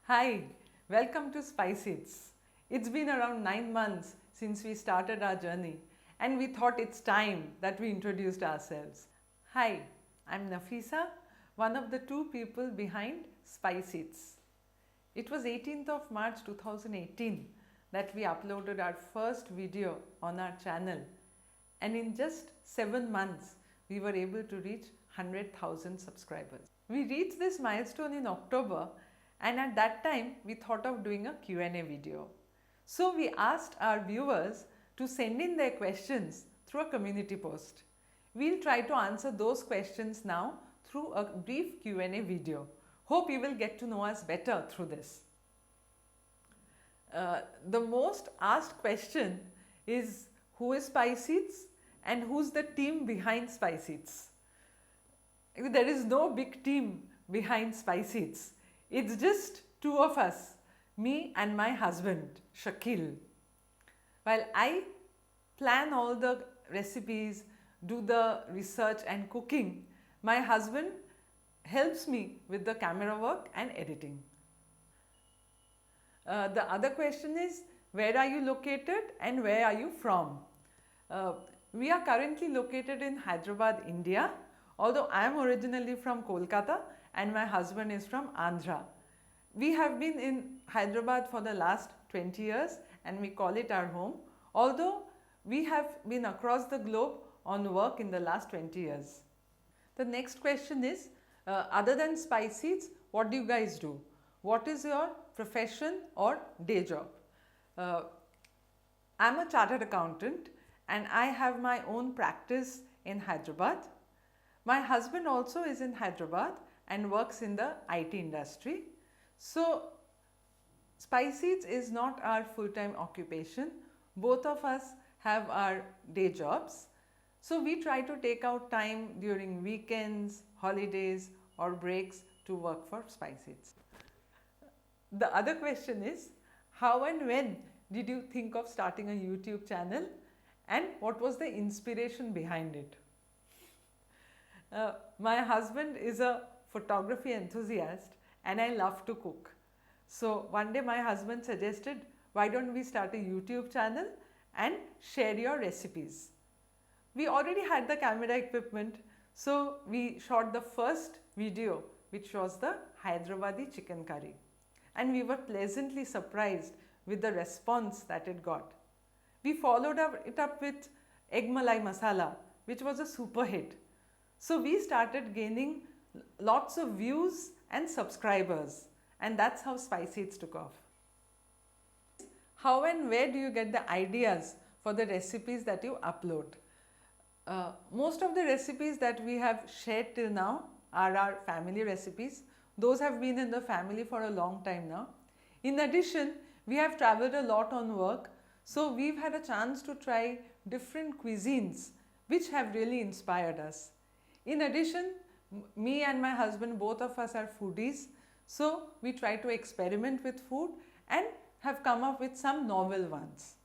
Hi, welcome to Spice Eats. It's been around 9 months since we started our journey and we thought it's time that we introduced ourselves. Hi, I'm Nafisa, one of the two people behind Spice Eats. It was 18th of March 2018 that we uploaded our first video on our channel, and in just 7 months we were able to reach 100,000 subscribers. We reached this milestone in October, and at that time we thought of doing a Q&A video. So we asked our viewers to send in their questions through a community post. We'll try to answer those questions now through a brief Q&A video. Hope you will get to know us better through this. The most asked question is, who is Spice Eats and who's the team behind Spice Eats? There is no big team behind Spice Eats. It's just two of us, me and my husband, Shakil. While I plan all the recipes, do the research and cooking, my husband helps me with the camera work and editing. The other question is, where are you located and where are you from? We are currently located in Hyderabad, India, although I am originally from Kolkata and my husband is from Andhra. We have been in Hyderabad for the last 20 years and we call it our home, although we have been across the globe on work in the last 20 years. The next question is, other than Spice Eats, what do you guys do? What is your profession or day job? I'm a chartered accountant and I have my own practice in Hyderabad. My husband also is in Hyderabad and works in the IT industry. So Spice Eats is not our full-time occupation. Both of us have our day jobs. So we try to take out time during weekends, holidays or breaks to work for Spice Eats. The other question is, how and when did you think of starting a YouTube channel and what was the inspiration behind it? My husband is a photography enthusiast and I love to cook. So one day my husband suggested, why don't we start a YouTube channel and share your recipes? We already had the camera equipment, so we shot the first video, which was the Hyderabadi chicken curry. And we were pleasantly surprised with the response that it got. We followed it up with egg malai masala, which was a super hit. So we started gaining lots of views and subscribers, and that's how Spice Eats took off. How and where do you get the ideas for the recipes that you upload? Most of the recipes that we have shared till now are our family recipes. Those have been in the family for a long time now. In addition, we have traveled a lot on work, so we've had a chance to try different cuisines which have really inspired us. In addition, me and my husband, both of us are foodies, so we try to experiment with food and have come up with some novel ones.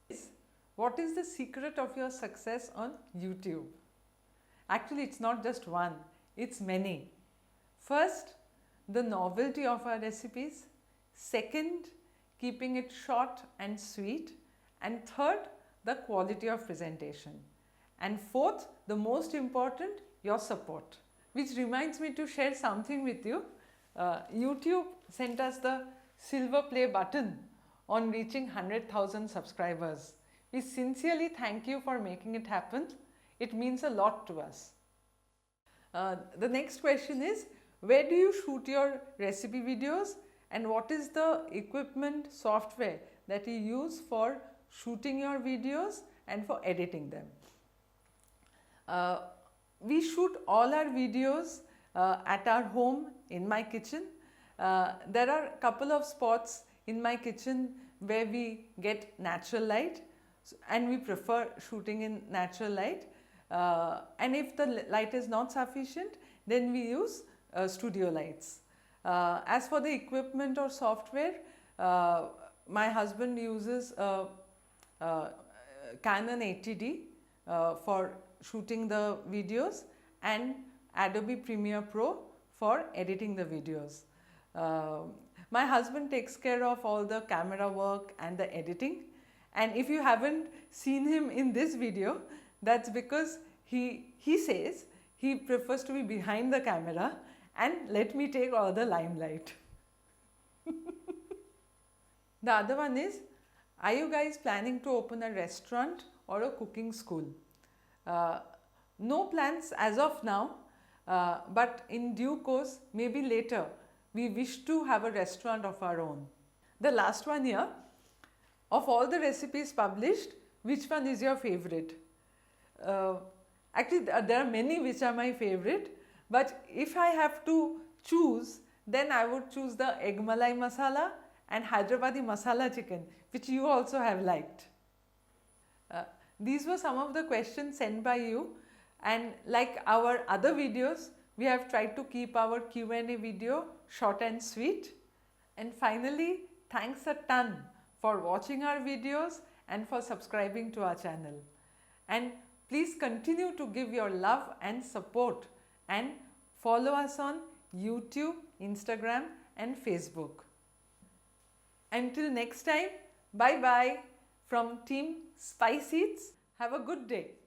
What is the secret of your success on YouTube? Actually, it's not just one, it's many. First, the novelty of our recipes. Second, keeping it short and sweet. And third, the quality of presentation. And fourth, the most important, your support. Which reminds me to share something with you. YouTube sent us the silver play button on reaching 100,000 subscribers. We sincerely thank you for making it happen. It means a lot to us. The next question is, where do you shoot your recipe videos and what is the equipment, software that you use for shooting your videos and for editing them? We shoot all our videos at our home in my kitchen. There are a couple of spots in my kitchen where we get natural light and we prefer shooting in natural light. And if the light is not sufficient, then we use studio lights. As for the equipment or software, my husband uses a Canon 80D for shooting the videos and Adobe Premiere Pro for editing the videos. My husband takes care of all the camera work and the editing. And if you haven't seen him in this video, that's because he says he prefers to be behind the camera and let me take all the limelight. The other one is, are you guys planning to open a restaurant or a cooking school? No plans as of now, but in due course, maybe later, we wish to have a restaurant of our own. The last one here, of all the recipes published, which one is your favorite? Actually, there are many which are my favorite, but if I have to choose, then I would choose the egg malai masala and Hyderabadi masala chicken, which you also have liked. These were some of the questions sent by you, and like our other videos, we have tried to keep our Q&A video short and sweet. And finally, thanks a ton for watching our videos and for subscribing to our channel. And please continue to give your love and support and follow us on YouTube, Instagram and Facebook. Until next time, bye bye from Team Spice Eats. Have a good day.